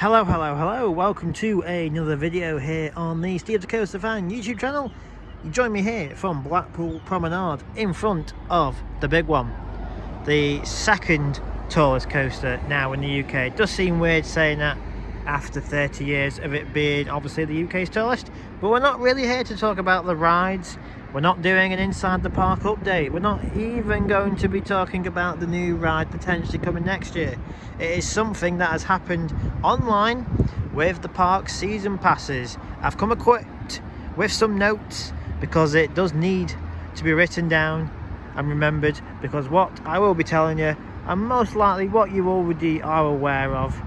Hello, welcome to another video here on the Steve the Coaster Fan YouTube channel. You join me here from Blackpool Promenade in front of the big one, the second tallest coaster now in the UK. It does seem weird saying that after 30 years of it being obviously the UK's tallest, but we're not really here to talk about the rides. We're not doing an inside the park update. We're not even going to be talking about the new ride potentially coming next year. It is something that has happened online with the park season passes. I've come equipped with some notes because it does need to be written down and remembered, because what I will be telling you, and most likely what you already are aware of,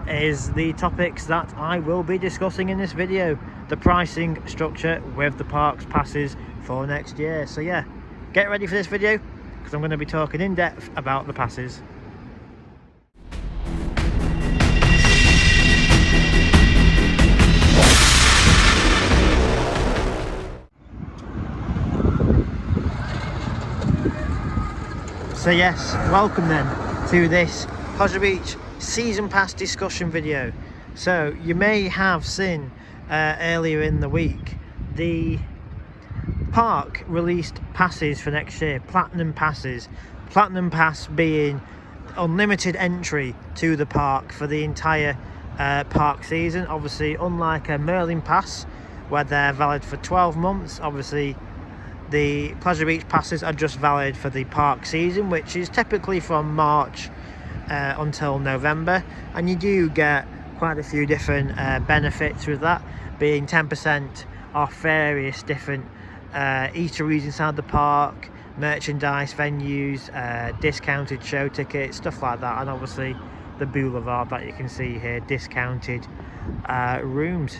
is the topics that I will be discussing in this video. The pricing structure with the park's passes for next year. So yeah, get ready for this video because I'm going to be talking in depth about the passes. So yes, welcome then to this Pleasure Beach season pass discussion video. So you may have seen earlier in the week the park released passes for next year, platinum passes. Platinum pass being unlimited entry to the park for the entire park season. Obviously, unlike a Merlin pass where they're valid for 12 months, obviously the Pleasure Beach passes are just valid for the park season, which is typically from March until November, and you do get quite a few different benefits with that, being 10% off various different eateries inside the park, merchandise venues, discounted show tickets, stuff like that, and obviously the boulevard that you can see here, discounted rooms.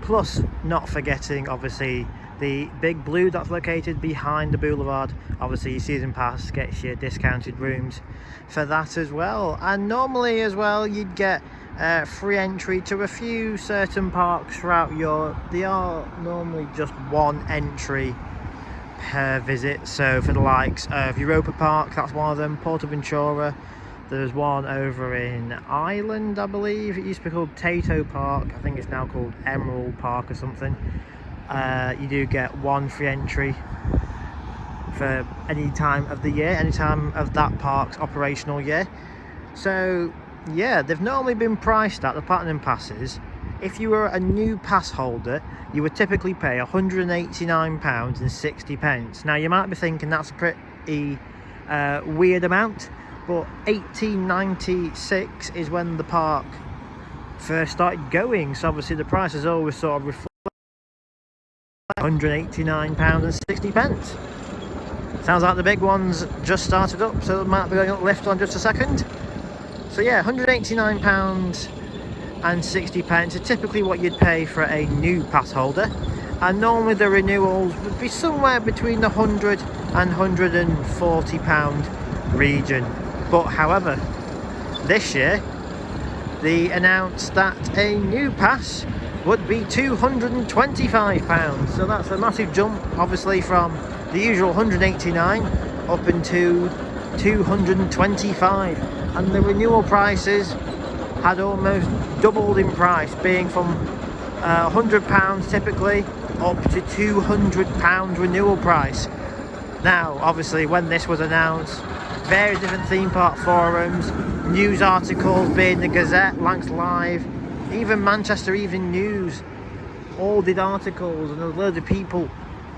Plus, not forgetting obviously the big blue that's located behind the boulevard. Obviously your season pass gets you discounted rooms for that as well, and normally as well you'd get free entry to a few certain parks throughout Europe. They are normally just one entry per visit, so for the likes of Europa Park, that's one of them. Portaventura, there's one over in Ireland, I believe. It used to be called Tato Park, I think it's now called Emerald Park or something. You do get one free entry for any time of the year, any time of that park's operational year. So yeah, they've normally been priced at the platinum passes. If you were a new pass holder, you would typically pay £189.60. Now you might be thinking that's a pretty weird amount, but 1896 is when the park first started going, so obviously the price has always sort of reflected £189.60. Sounds like the big one's just started up, so it might be going up lift on just a second. So yeah, £189.60 is typically what you'd pay for a new pass holder, and normally the renewals would be somewhere between the £100 and £140 region. But however, this year they announced that a new pass would be £225, so that's a massive jump obviously from the usual £189 up into £225, and the renewal prices had almost doubled in price, being from £100 typically up to £200 renewal price. Now obviously when this was announced, various different theme park forums, news articles being the Gazette, Lancs Live, even Manchester Evening News all did articles, and there was loads of people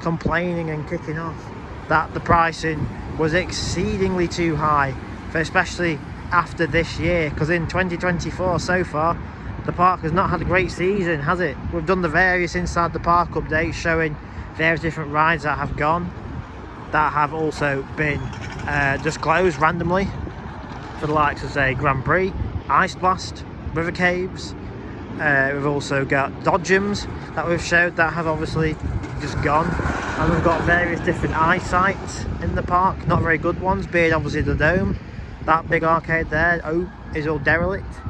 complaining and kicking off that the pricing was exceedingly too high, for especially after this year, because in 2024 so far the park has not had a great season, has it? We've done the various inside the park updates showing various different rides that have gone, that have also been just closed randomly, for the likes of say Grand Prix, Ice Blast, River Caves. We've also got Dodgems that we've showed that have obviously just gone, and we've got various different eyesights in the park, not very good ones, being obviously the Dome. That big arcade there is all derelict.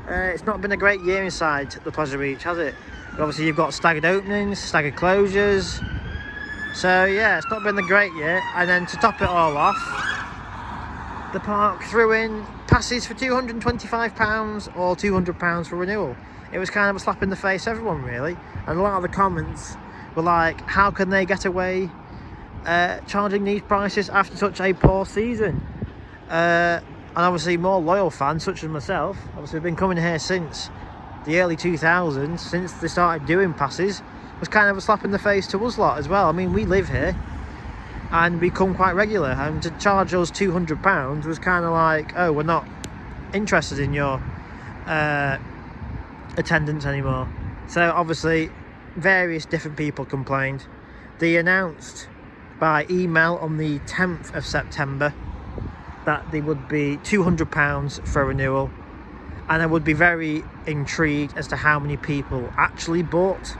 It's not been a great year inside the Pleasure Beach, has it? But obviously you've got staggered openings, staggered closures, so yeah, it's not been a great year. And then to top it all off, the park threw in passes for £225 or £200 for renewal. It was kind of a slap in the face to everyone, really. And a lot of the comments were like, how can they get away charging these prices after such a poor season? And obviously more loyal fans such as myself, obviously have been coming here since the early 2000s, since they started doing passes, was kind of a slap in the face to us lot as well. I mean, we live here and we come quite regular, and to charge us £200 was kind of like, oh, we're not interested in your attendance anymore. So obviously various different people complained. They announced by email on the 10th of September that they would be £200 for renewal, and I would be very intrigued as to how many people actually bought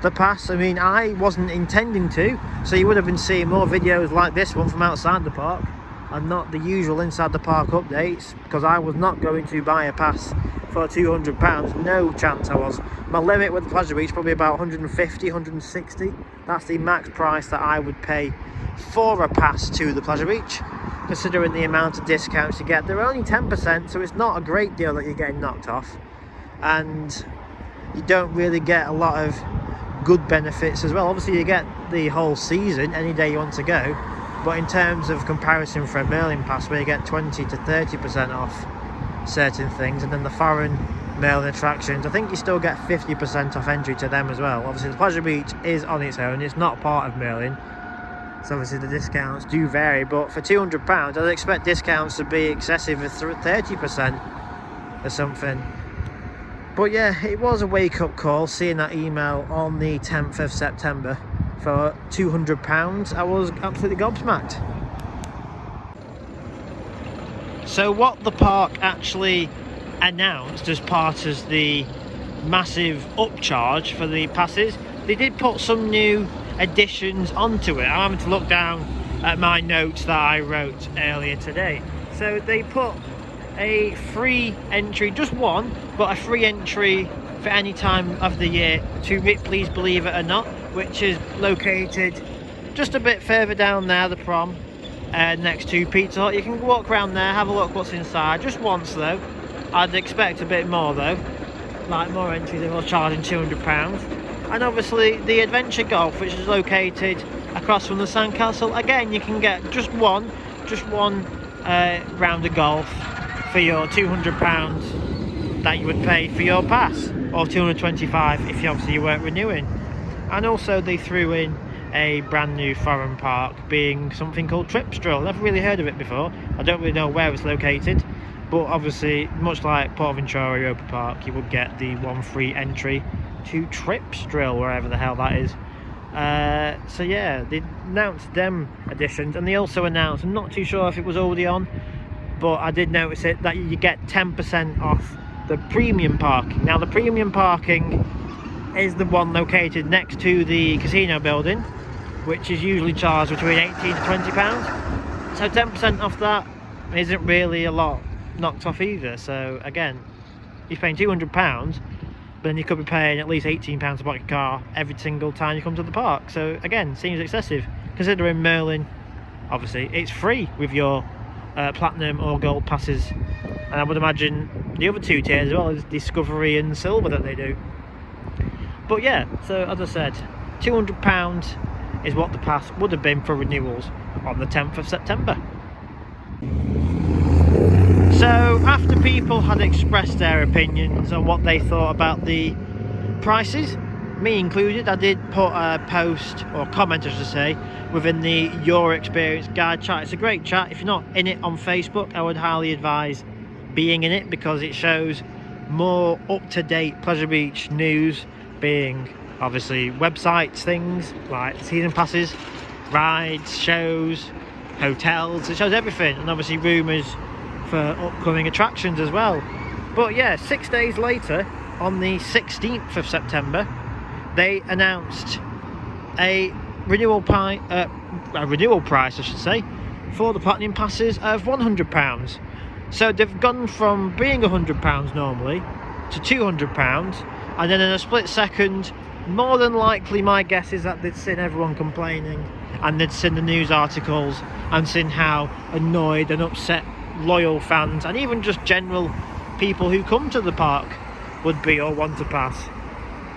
the pass. I mean, I wasn't intending to, so you would have been seeing more videos like this one from outside the park and not the usual inside the park updates, because I was not going to buy a pass for £200. No chance I was. My limit with the Pleasure Beach probably about 150, 160. That's the max price that I would pay for a pass to the Pleasure Beach, considering the amount of discounts you get. They're only 10%, so it's not a great deal that you're getting knocked off, and you don't really get a lot of good benefits as well. Obviously you get the whole season any day you want to go, but in terms of comparison for a Merlin pass where you get 20 to 30% off certain things, and then the foreign Merlin attractions, I think you still get 50% off entry to them as well. Obviously the Pleasure Beach is on its own, it's not part of Merlin, so obviously the discounts do vary, but for £200 I'd expect discounts to be excessive of 30% or something. But yeah, it was a wake-up call seeing that email on the 10th of September for £200. I was absolutely gobsmacked. So what the park actually announced as part of the massive upcharge for the passes, they did put some new additions onto it. I'm having to look down at my notes that I wrote earlier today. So they put a free entry, just one, but a free entry for any time of the year to Ripley's Believe It or Not, which is located just a bit further down there, the prom, next to Pizza Hut. You can walk around there, have a look what's inside, just once though. I'd expect a bit more though, like more entries, and we're charging £200. And obviously the Adventure Golf, which is located across from the Sandcastle, again you can get just one round of golf for your £200 that you would pay for your pass, or £225 if you weren't renewing. And also they threw in a brand new foreign park, being something called Tripsdrill. Never really heard of it before. I don't really know where it's located, but obviously much like Portventura Europa Park, you would get the one free entry to Tripsdrill, wherever the hell that is. So yeah, they announced them additions, and they also announced, I'm not too sure if it was already on, but I did notice it, that you get 10% off the premium parking. Now the premium parking is the one located next to the casino building, which is usually charged between £18 to £20. So 10% off that isn't really a lot knocked off either. So again, you're paying £200, but then you could be paying at least £18 to park your car every single time you come to the park. So again, seems excessive considering Merlin, obviously it's free with your platinum or gold passes, and I would imagine the other two tiers as well as Discovery and Silver that they do. But yeah, so as I said, £200 is what the pass would have been for renewals on the 10th of September. So after people had expressed their opinions on what they thought about the prices, me included, I did put a post, or comment I should say, within the Your Experience Guide chat. It's a great chat. If you're not in it on Facebook, I would highly advise being in it, because it shows more up-to-date Pleasure Beach news, being obviously websites, things like season passes, rides, shows, hotels. It shows everything, and obviously rumours for upcoming attractions as well. But yeah, 6 days later, on the 16th of September, they announced a renewal price, I should say, for the platinum passes of £100. So they've gone from being £100 normally to £200, and then in a split second, more than likely my guess is that they'd seen everyone complaining, and they'd seen the news articles and seen how annoyed and upset loyal fans and even just general people who come to the park would be or want to pass,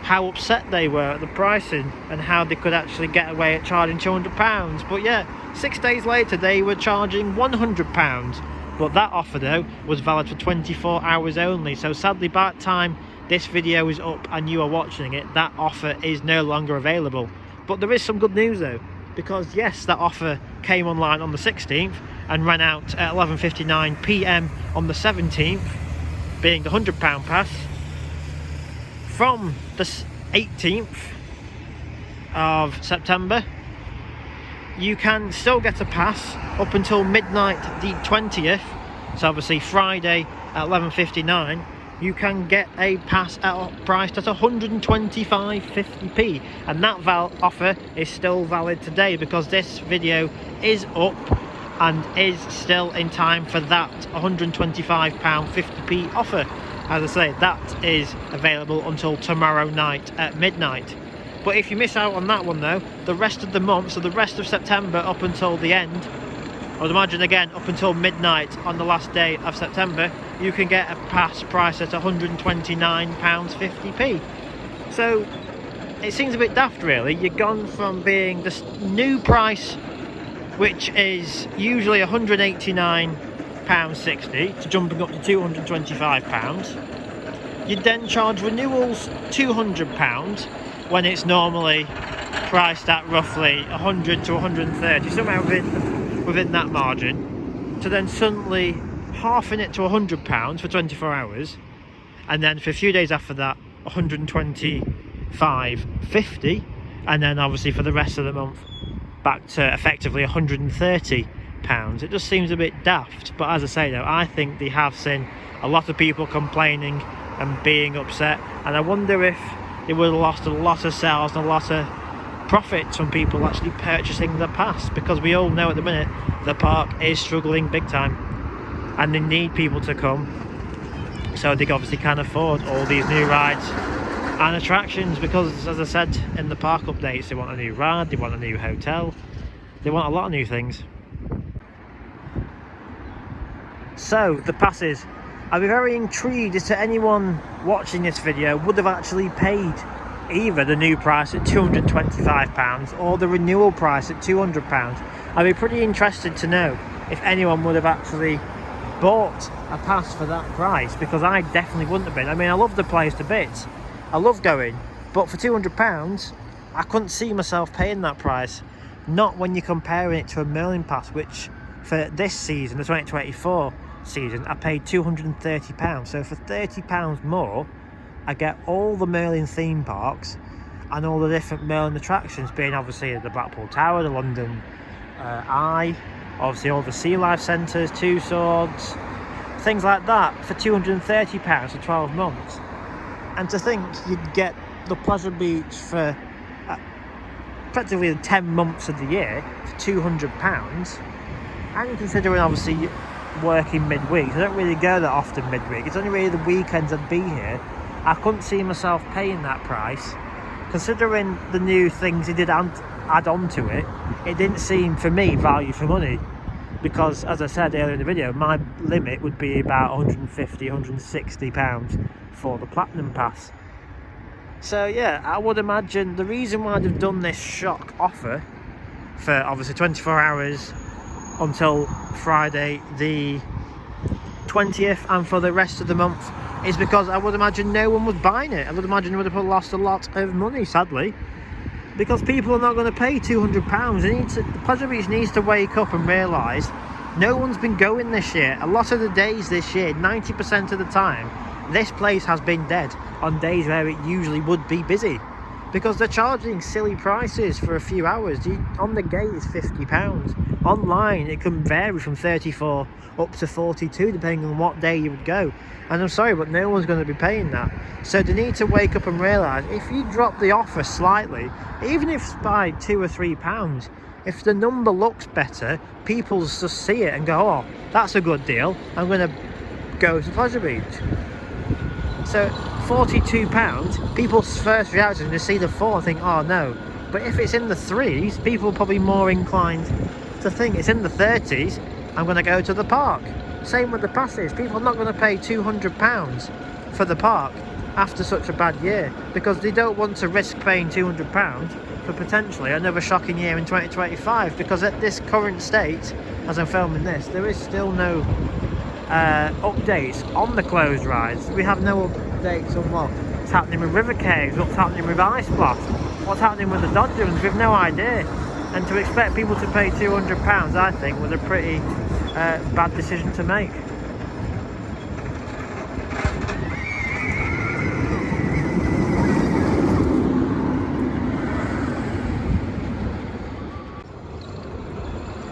how upset they were at the pricing and how they could actually get away at charging £200. But yeah, 6 days later they were charging £100. But that offer though was valid for 24 hours only, so sadly by the time this video is up and you are watching it, that offer is no longer available. But there is some good news though, because yes, that offer came online on the 16th and ran out at 11:59 PM on the 17th, being the £100 pass. From the 18th of September, you can still get a pass up until midnight the 20th, so obviously Friday at 11:59 you can get a pass priced at 125.50p, and that offer is still valid today because this video is up and is still in time for that £125.50p offer. As I say, that is available until tomorrow night at midnight. But if you miss out on that one though, the rest of the month, so the rest of September up until the end, I would imagine again up until midnight on the last day of September, you can get a pass price at £129.50p. So it seems a bit daft really. You've gone from being this new price, which is usually £189.60, to jumping up to £225. You then charge renewals £200 when it's normally priced at roughly 100 to 130, somewhere within that margin, to then suddenly halving it to £100 for 24 hours, and then for a few days after that £125.50, and then obviously for the rest of the month back to effectively £130. It just seems a bit daft. But as I say though, I think they have seen a lot of people complaining and being upset, and I wonder if they would have lost a lot of sales and a lot of profits from people actually purchasing the pass, because we all know at the minute the park is struggling big time and they need people to come, so they obviously can't afford all these new rides and attractions, because as I said in the park updates, they want a new ride, they want a new hotel, they want a lot of new things. So the passes, I'd be very intrigued as to anyone watching this video would have actually paid either the new price at £225 or the renewal price at £200. I'd be pretty interested to know if anyone would have actually bought a pass for that price, because I definitely wouldn't have been. I mean, I love the place to bits, I love going, but for £200 I couldn't see myself paying that price. Not when you're comparing it to a Merlin pass, which for this season, the 2024 season, I paid £230. So for £30 more I get all the Merlin theme parks and all the different Merlin attractions, being obviously the Blackpool Tower, the London Eye, obviously all the Sea Life Centres, Two Swords, things like that, for £230 for 12 months. And to think you'd get the Pleasure Beach for practically 10 months of the year for £200, and considering obviously working midweek, I don't really go that often midweek, it's only really the weekends I'd be here, I couldn't see myself paying that price. Considering the new things he did add on to it, it didn't seem for me value for money, because as I said earlier in the video, my limit would be about £150–160 for the Platinum Pass. So yeah, I would imagine the reason why they've done this shock offer for obviously 24 hours until Friday the 20th and for the rest of the month is because I would imagine no one was buying it. I would imagine they would have lost a lot of money, sadly, because people are not going to pay £200. The Pleasure Beach needs to wake up and realise no one's been going this year. A lot of the days this year, 90% of the time, this place has been dead on days where it usually would be busy, because they're charging silly prices for a few hours. On the gate it's £50. Online it can vary from 34 up to 42 depending on what day you would go, and I'm sorry, but no one's going to be paying that. So they need to wake up and realise, if you drop the offer slightly, even if it's by £2 or £3, if the number looks better, people just see it and go, oh, that's a good deal, I'm going to go to Pleasure Beach. So £42, people's first reaction is to see the 4 and think, oh no. But if it's in the 3s, people are probably more inclined to think it's in the 30s, I'm going to go to the park. Same with the passes. People are not going to pay £200 for the park after such a bad year, because they don't want to risk paying £200 for potentially another shocking year in 2025, because at this current state, as I'm filming this, there is still no updates on the closed rides. We have no updates on what's happening with River Caves, what's happening with Ice Blast, what's happening with the Dodgems. We have no idea, and to expect people to pay £200, I think, was a pretty bad decision to make.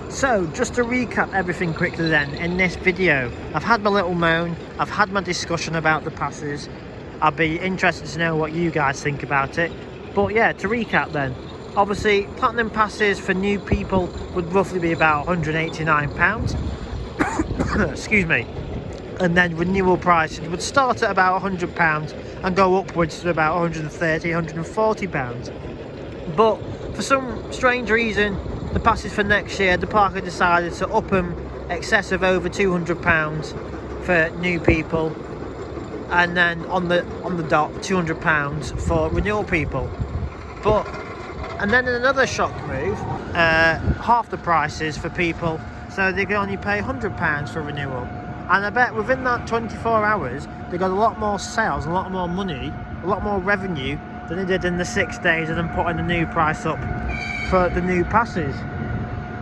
So, just to recap everything quickly then, in this video, I've had my little moan, I've had my discussion about the passes. I'll be interested to know what you guys think about it. But yeah, to recap then, obviously platinum passes for new people would roughly be about £189. Excuse me. And then renewal prices would start at about £100 and go upwards to about £130, £140. But for some strange reason, the passes for next year, the park have decided to up them excess of over £200 for new people, and then on the dot £200 for renewal people. And then in another shock move, half the prices for people, so they can only pay £100 for renewal. And I bet within that 24 hours they got a lot more sales, a lot more money, a lot more revenue than they did in the 6 days of them putting the new price up for the new passes.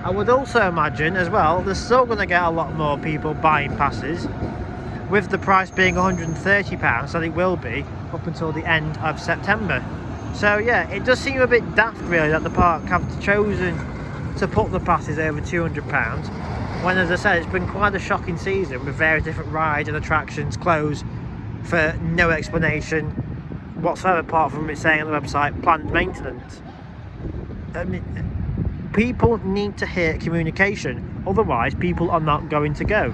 I would also imagine as well, they're still going to get a lot more people buying passes, with the price being £130, so it will be up until the end of September. So yeah, it does seem a bit daft really that the park have chosen to put the passes over £200, when, as I said, it's been quite a shocking season with various different rides and attractions closed for no explanation whatsoever, apart from it saying on the website planned maintenance. I mean, people need to hear communication, otherwise people are not going to go.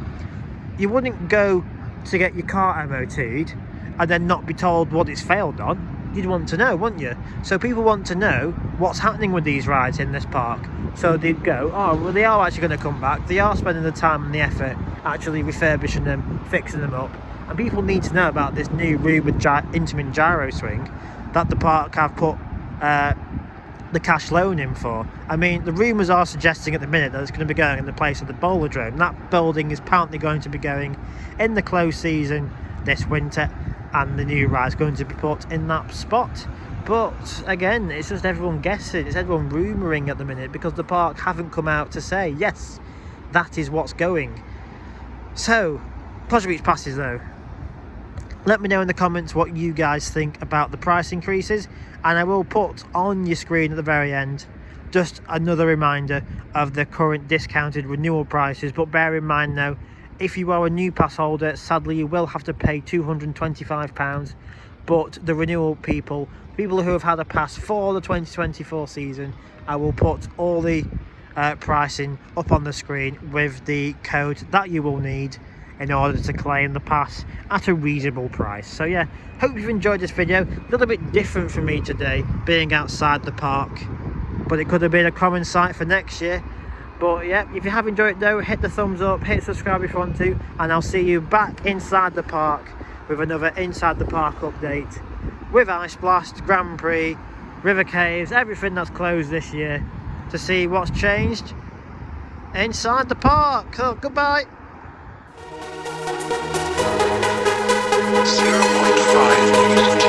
You wouldn't go to get your car MOT'd and then not be told what it's failed on. You'd want to know, wouldn't you? So people want to know what's happening with these rides in this park, so they'd go, oh well, they are actually going to come back, they are spending the time and the effort actually refurbishing them, fixing them up. And people need to know about this new rumoured Intamin gyro swing that the park have put the cash loan in for. I mean, the rumours are suggesting at the minute that it's going to be going in the place of the Bowlerdrome. That building is apparently going to be going in the closed season this winter, and the new ride is going to be put in that spot. But again, it's just everyone guessing, it's everyone rumouring at the minute, because the park haven't come out to say, yes, that is what's going. So, Pleasure Beach passes though. Let me know in the comments what you guys think about the price increases, and I will put on your screen at the very end just another reminder of the current discounted renewal prices. But bear in mind now, if you are a new pass holder, sadly you will have to pay £225, but the renewal people who have had a pass for the 2024 season, I will put all the pricing up on the screen with the code that you will need in order to claim the pass at a reasonable price. So yeah, hope you've enjoyed this video. A little bit different for me today, being outside the park, but it could have been a common sight for next year. But yeah, if you have enjoyed it though, hit the thumbs up, hit subscribe if you want to, and I'll see you back inside the park with another Inside the Park update with Ice Blast, Grand Prix, River Caves, everything that's closed this year, to see what's changed inside the park. Oh, goodbye. 0.5